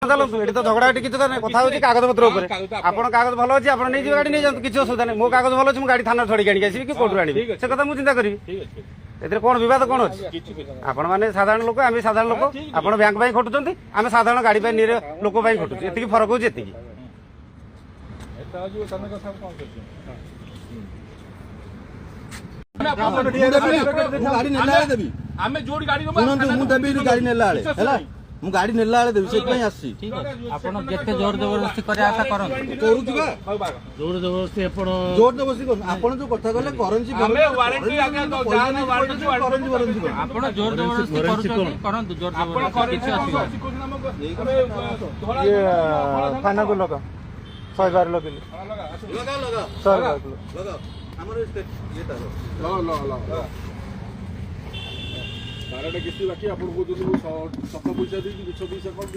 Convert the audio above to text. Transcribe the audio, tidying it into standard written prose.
चलतु ये तो झगड़ा किसी कथा होगी कागज पत्र उपर आप कागज भल अच्छे आप नहीं गाड़ी नहीं जातु किसी असुविधा नहीं मो कागज भल अच्छे गाड़ी थाना छड़ी आनी आसबि कि कोर्टू आनी से कथा मुझे चिंता करी ए कौन विवाद कौन अच्छे आपण मैंने साधारण लोक आम साधारण लोक आप बैंक खटुंट आम साधारण गाड़ी लोक खटुच ये फरक हो गाड़ी नेला देवी से जोर जबरदस्ती करे आशा करन जोर जबरदस्ती जोर जबरदस्ती आपण जो कथा कहले करेंसी आपण जोर जबरदस्ती करूछन करन जोर जबरदस्ती ये थाना को लगा 112 लगे लगा हमर ये बाकी आपको सत पैसा दी 20 पैसा कौन